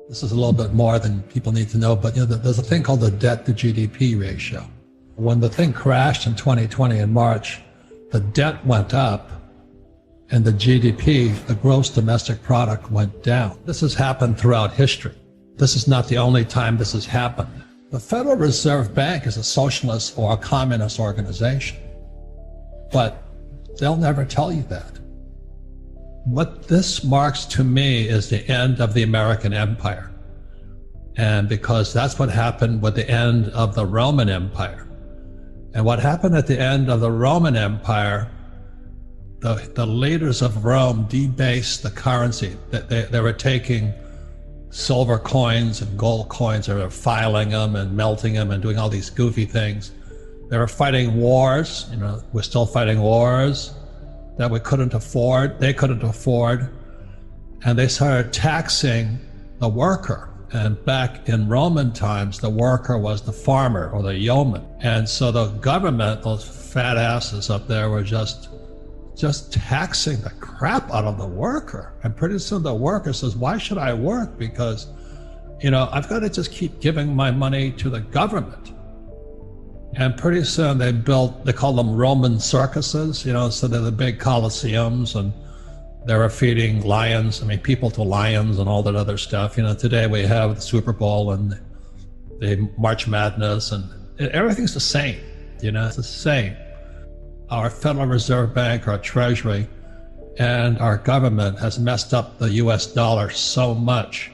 This is a little bit more than people need to know, but there's a thing called the debt to GDP ratio. When the thing crashed in 2020 in March, the debt went up and the GDP, the gross domestic product, went down. This has happened throughout history. This is not the only time this has happened. The Federal Reserve Bank is a socialist or a communist organization, but they'll never tell you that. What this marks to me is the end of the American Empire. And because that's what happened with the end of the Roman Empire. And what happened at the end of the Roman Empire, the leaders of Rome debased the currency. They were taking silver coins and gold coins, they were filing them and melting them and doing all these goofy things. They were fighting wars, we're still fighting wars that we couldn't afford, they couldn't afford, and they started taxing the worker. And back in Roman times, the worker was the farmer or the yeoman. And so the government, those fat asses up there, were just taxing the crap out of the worker. And pretty soon the worker says, why should I work? Because, I've got to just keep giving my money to the government. And pretty soon they call them Roman circuses, so they're the big coliseums, and they were feeding lions, people to lions and all that other stuff. Today we have the Super Bowl and the March Madness, and everything's the same, it's the same. Our Federal Reserve Bank, our Treasury, and our government has messed up the US dollar so much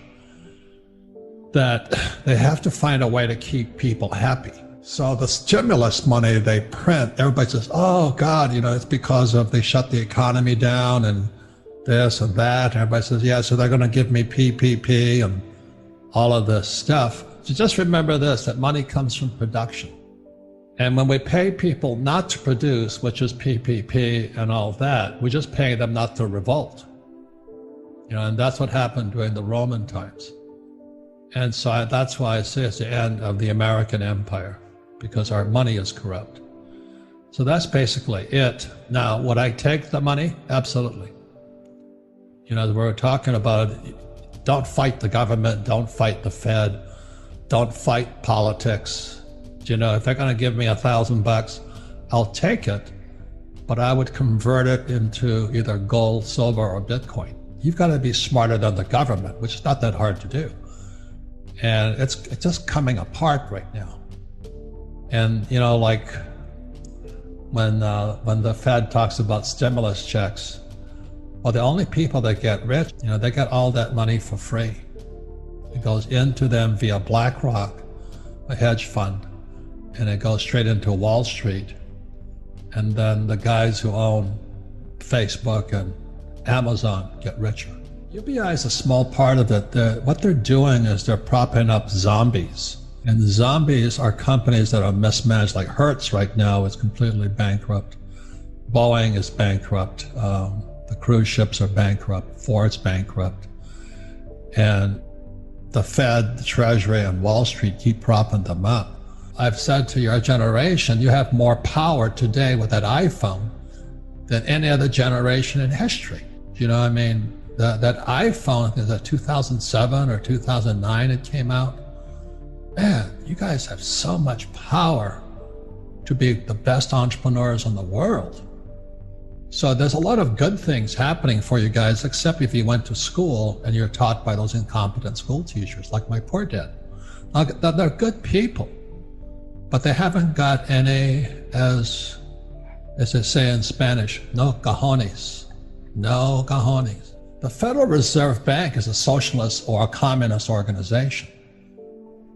that they have to find a way to keep people happy. So the stimulus money they print, everybody says, oh God, it's because they shut the economy down and this and that. Everybody says, yeah, so they're going to give me PPP and all of this stuff. So just remember this, that money comes from production. And when we pay people not to produce, which is PPP and all that, we just pay them not to revolt. And that's what happened during the Roman times. And so that's why I say it's the end of the American Empire, because our money is corrupt. So that's basically it. Now, would I take the money? Absolutely. We're talking about, don't fight the government, don't fight the Fed, don't fight politics. If they're going to give me $1,000, I'll take it, but I would convert it into either gold, silver, or Bitcoin. You've got to be smarter than the government, which is not that hard to do. And it's just coming apart right now. And, like when the Fed talks about stimulus checks, well, the only people that get rich, they get all that money for free. It goes into them via BlackRock, a hedge fund, and it goes straight into Wall Street. And then the guys who own Facebook and Amazon get richer. UBI is a small part of it. What they're doing is they're propping up zombies. And zombies are companies that are mismanaged, like Hertz right now is completely bankrupt. Boeing is bankrupt. The cruise ships are bankrupt. Ford's bankrupt. And the Fed, the Treasury, and Wall Street keep propping them up. I've said to your generation, you have more power today with that iPhone than any other generation in history. That iPhone, is that 2007 or 2009 it came out? Man, you guys have so much power to be the best entrepreneurs in the world. So there's a lot of good things happening for you guys, except if you went to school and you're taught by those incompetent school teachers, like my poor dad. Now, they're good people, but they haven't got any, as they say in Spanish, no cojones. No cojones. The Federal Reserve Bank is a socialist or a communist organization,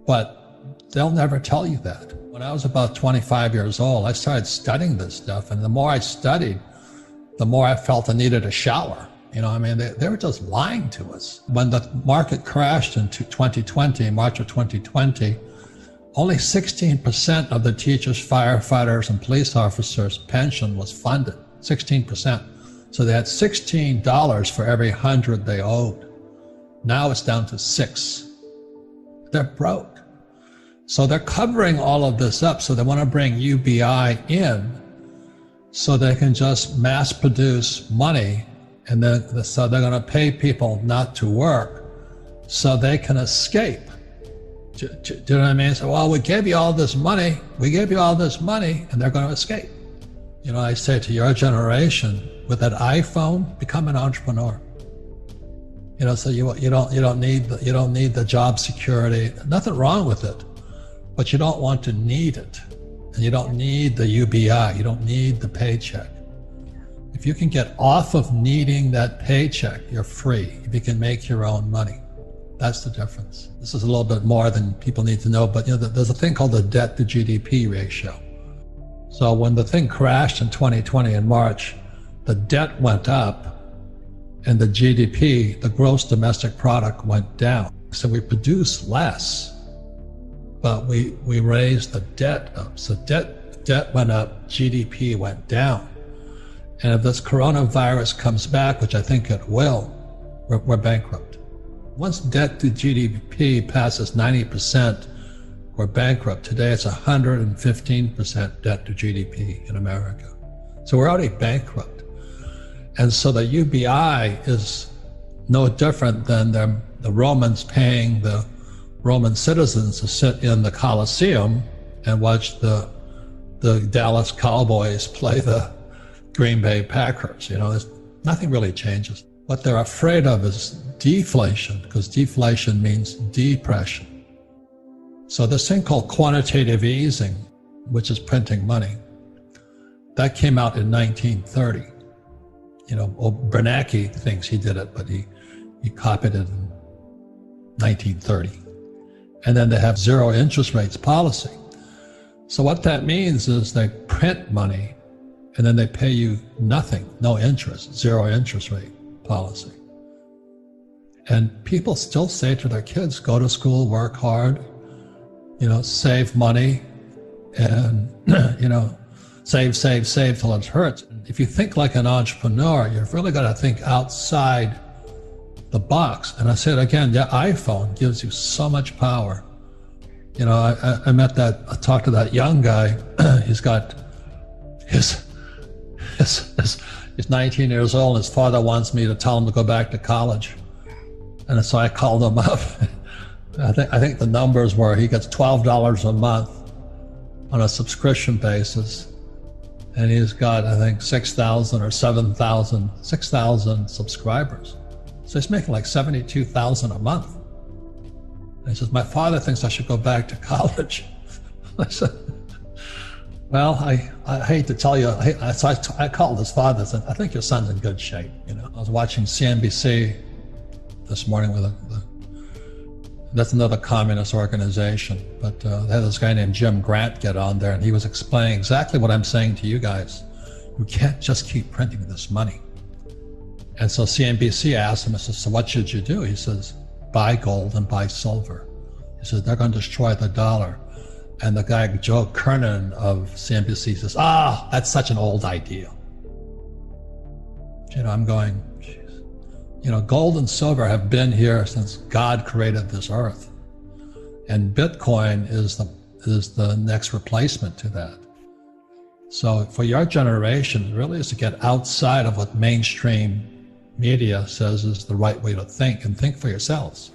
but they'll never tell you that. When I was about 25 years old, I started studying this stuff, and the more I studied, the more I felt I needed a shower. They were just lying to us. When the market crashed in 2020, March of 2020, only 16% of the teachers, firefighters, and police officers' pension was funded, 16%. So they had $16 for every 100 they owed. Now it's down to 6. They're broke. So they're covering all of this up. So they want to bring UBI in so they can just mass produce money. And then so they're going to pay people not to work. so they can escape. Do you know what I mean? So, well, we gave you all this money, and they're going to escape. You know, I say to your generation, with that iPhone, become an entrepreneur. You know, so you don't need the job security. Nothing wrong with it, but you don't want to need it, and you don't need the UBI. You don't need the paycheck. If you can get off of needing that paycheck, you're free. If you can make your own money, that's the difference. This is a little bit more than people need to know, but you know, there's a thing called the debt to GDP ratio. So when the thing crashed in 2020 in March, the debt went up and the GDP, the gross domestic product, went down. So we produced less, but we raised the debt up. So debt went up, GDP went down. And if this coronavirus comes back, which I think it will, we're bankrupt. Once debt to GDP passes 90%, we're bankrupt. Today it's 115% debt to GDP in America. So we're already bankrupt. And so the UBI is no different than the Romans paying the Roman citizens to sit in the Colosseum and watch the Dallas Cowboys play the Green Bay Packers. You know, nothing really changes. What they're afraid of is deflation, because deflation means depression. So this thing called quantitative easing, which is printing money, that came out in 1930. You know, Bernanke thinks he did it, but he copied it in 1930. And then they have zero interest rates policy. So what that means is they print money and then they pay you nothing, no interest, zero interest rate policy. And people still say to their kids, go to school, work hard, you know, save money, and, you know, save till it hurts. If you think like an entrepreneur, you've really got to think outside the box. And I said again, the iPhone gives you so much power. You know, I talked to that young guy. He's got he's 19 years old. His father wants me to tell him to go back to college. And so I called him up. I think the numbers were he gets $12 a month on a subscription basis. And he's got, I think, 6,000 or 6,000 subscribers. So he's making like $72,000 a month. And he says, my father thinks I should go back to college. I said, well, I hate to tell you, so I called his father and said, I think your son's in good shape. You know, I was watching CNBC this morning with that's another communist organization, but they had this guy named Jim Grant get on there, and he was explaining exactly what I'm saying to you guys. You can't just keep printing this money. And so CNBC asked him, I says, so what should you do? He says, buy gold and buy silver. He says, they're going to destroy the dollar. And the guy, Joe Kernan of CNBC, says, that's such an old idea. You know, I'm going, you know, gold and silver have been here since God created this earth. And Bitcoin is the next replacement to that. So for your generation, it really is to get outside of what mainstream media says is the right way to think, and think for yourselves.